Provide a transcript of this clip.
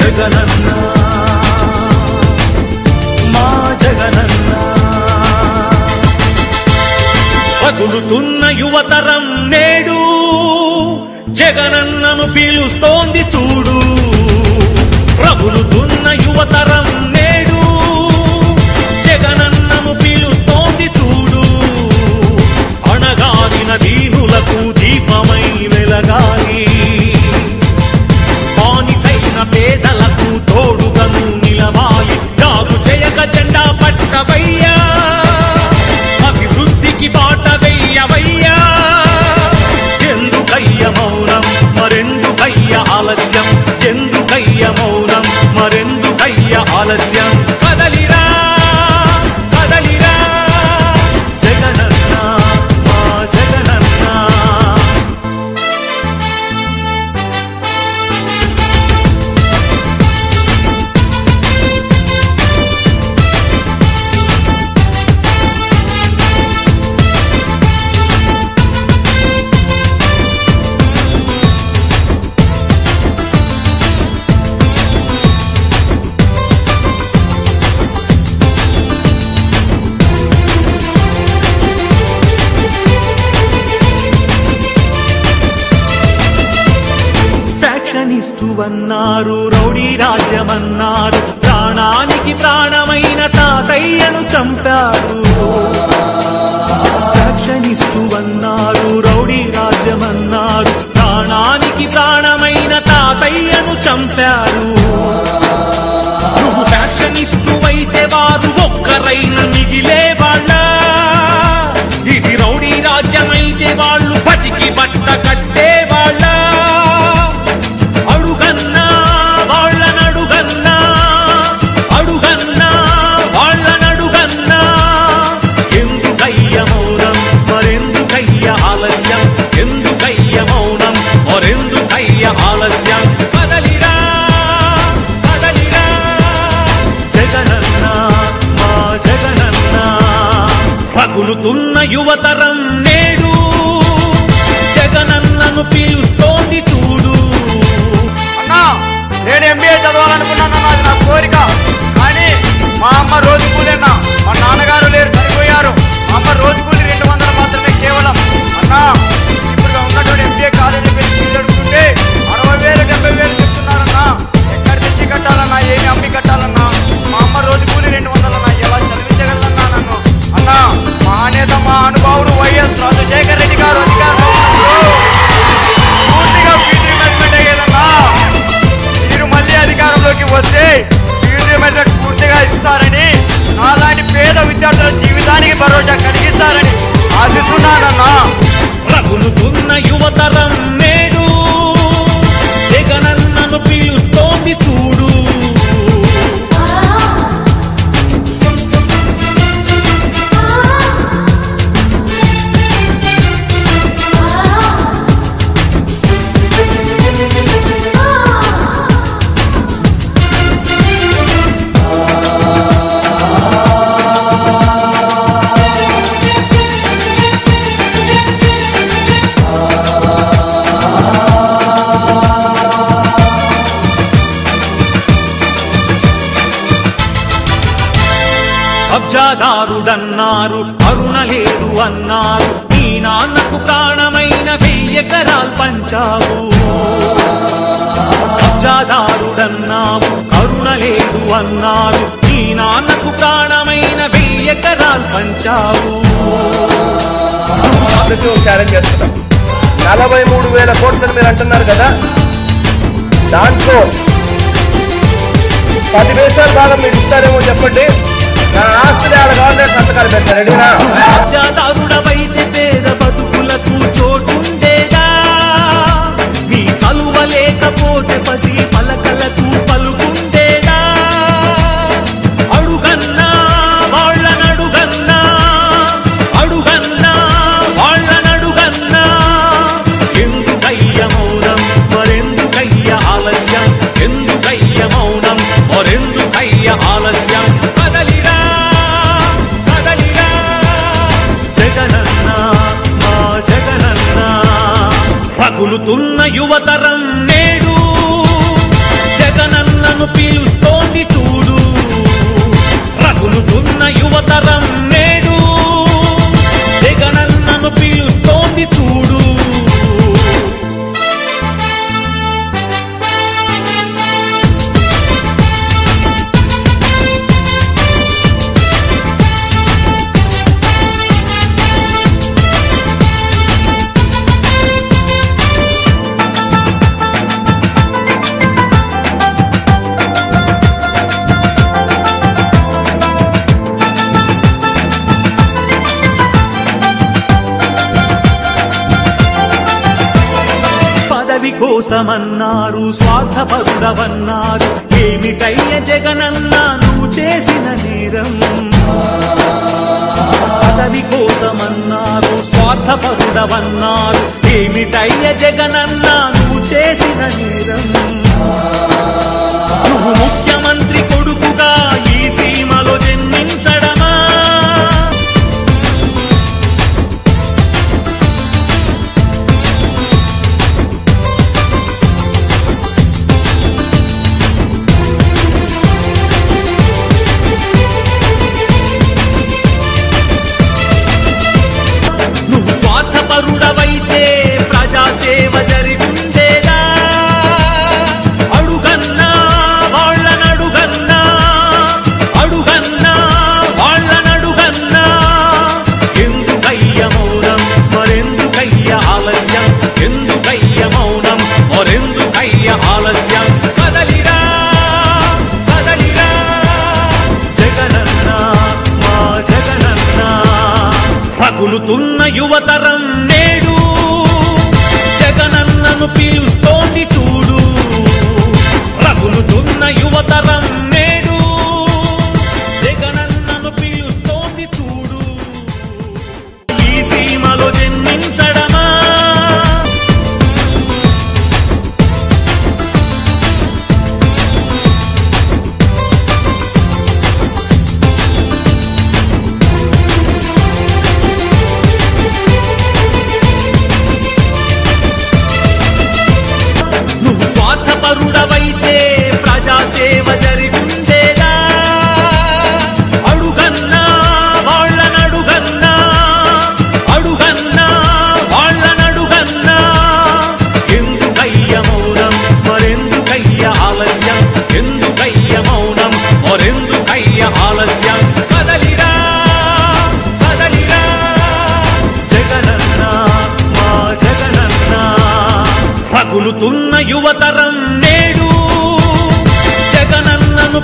జగనన్న మా జగనన్న పగులుతున్న యువతరం నేడు జగనన్నను పిలుస్తోంది చూడు ప్రబులుతున్న యువతరం నేడు జగనన్నను పిలుస్తోంది చూడు అణగారిన దీనులకు దీపమై వెలగాలి బానిసైన పేదలకు తోడుగను నిలవాలి దాగు చేయక జెండా పట్టవయ్యా అభివృద్ధికి బాట వెయ్యవయ్యా ఎందుకయ్య మౌనం మరెందుకయ్య ఆలస్యం ఎందుకయ్య మౌనం మరెందుకయ్య ఆలస్యం కదలిరా కదలిరా జగనన్న మా జగనన్న అన్నారు రౌడీ రాజ్యమన్నారు ప్రాణానికి ప్రాణమైన తాతయ్యను చంపారు ఫ్యాక్షనిస్టు అన్నారు రౌడీ రాజ్యమన్నారు ప్రాణానికి ప్రాణమైన తాతయ్యను చంపారు నువ్వు ఫ్యాక్షనిస్టు అయితే వారు ఒక్కరైన మిగిలే వాళ్ళ ఇది రౌడీ రాజ్యమైతే వాళ్ళు బతికి బట్ట కట్టే వాళ్ళ ఆలస్యం కదలిరా కదలిరా జగనన్న మా జగనన్న పగులుతున్న యువతరం నేడు జగనన్నను పిలుస్తోంది చూడు అన్నా నేను ఎంబీఏ చదవాలనుకున్నాను అది నా కోరిక కానీ మా అమ్మ రోజు కూలేనా మా నాన్నగారు లేరు చనిపోయారు మా అమ్మ రోజు కూలి 200 మాత్రమే కేవలం అన్నా ఇప్పుడు ఉన్నటువంటి ఎంబీఏ కాలేజీ ఫీజు అడుగుతుంటే 60,000 70,000 చెప్తున్నారన్నా ఎక్కడ తెచ్చి కట్టాలన్నా ఏమి అమ్మి కట్టాలన్నా మా అమ్మ రోజు కూలి 200 అన్నా ఎలా చదివించగలన్నా నన్ను అన్నా మా నేత మా అనుభావుడు వైఎస్ రాజశేఖర రెడ్డి గారు అధికారంలో పూర్తిగా ఫీజు రిమెంట్మెంట్ అయ్యేదన్నా మీరు మళ్ళీ అధికారంలోకి వస్తే ఫీజు రిమెంట్మెంట్ పూర్తిగా ఇస్తారని నాలాంటి పేద విద్యార్థుల జీవితానికి భరోసా కలిగిస్తారని ఆశిస్తున్నానన్నా రగులుతున్న యువతరం నేడు జగనన్నను పిలుస్తోంది చూడు కబ్జాదారుడన్నారు కరుణ లేదు అన్నారు నీ నాన్నకు ప్రాణమైన 1000 ఎకరాలు పంచావు కబ్జాదారుడన్నావు కరుణ లేదు అన్నారు నీ నాన్నకు ప్రాణమైన 1000 ఎకరాలు పంచావు ఛాలెంజ్ చేస్తున్నాం 43,000 కోట్లు మీరు అంటున్నారు కదా దాంట్లో 10 పైసల భాగం మీరు ఇస్తారేమో చెప్పండి నా ఆస్తి గవర్నమెంట్ సంతకాలు పెట్టారు రెడీనా కబ్జాదారుడవైతే పేద బతుకులకు చోటుండేదా నీ చలువ లేకపోతే పసి పలకలకు పలుకుండేదా అడుగన్నా వాళ్ళనడుగన్నా అడుగన్నా వాళ్ళనడుగన్నా ఎందుకయ్య మౌనం మరెందుకయ్య ఆలస్యం ఎందుకయ్య మౌనం మరెందుకయ్య ఆలస్యం కదలిరా కదలిరా జగనన్న మా జగనన్న పగులుతున్న యువతరం నేడు జగనన్నను జగనన్నను పిలుస్తోంది చూడు, రగులుతున్న యువతరం నేడు. జగనన్నను పిలుస్తోంది చూడు. పదవి కోసమన్నారు, స్వార్థపరుడవన్నారు, ఏమిటయ్య జగనన్న నువ్వు చేసిన నేరం? పదవి కోసమన్నారు, స్వార్థపరుడవన్నారు, ఏమిటయ్య జగనన్న నువ్వు చేసిన నేరం? నువ్వు ముఖ్యమంత్రి కొడుకుగా ఈ సీమలో జన్మించడమా? నువ్వు స్వార్థపరుడవైతే ప్రజాసేవ జరిగుండేదా? అడుగన్నా వాళ్ళనడుగన్నా, అడుగన్నా వాళ్ళనడుగన్నా. ఎందుకయ్య మౌనం మరెందుకయ్య ఆలస్యం? ఎందుకయ్య మౌనం మరెందుకయ్య ఆలస్యం? కదలిరా కదలిరా జగనన్న, మా జగనన్న. రగులుతున్న యువతరం నేడు, జగనన్నను పిలుస్తోంది చూడు, రగులుతున్న యువతరం నేడు. జగనన్నను పిలుస్తోంది చూడు. ఈ సీమలో జన్మించడమా? నువ్వు స్వార్థపరుడవైతే ప్రజాసేవ జరిగుండేదా? అడుగన్నా వాళ్ళనడుగన్నా, అడుగన్నా వాళ్ళనడుగన్నా. ఎందుకయ్య మౌనం మరెందుకయ్య ఆలస్యం? ఎందుకయ్య మౌనం మరెందుకయ్య ఆలస్యం? కదలిరా కదలిరా జగనన్న, మా జగనన్న. రగులుతున్న యువతరం నేడు, జగనన్నను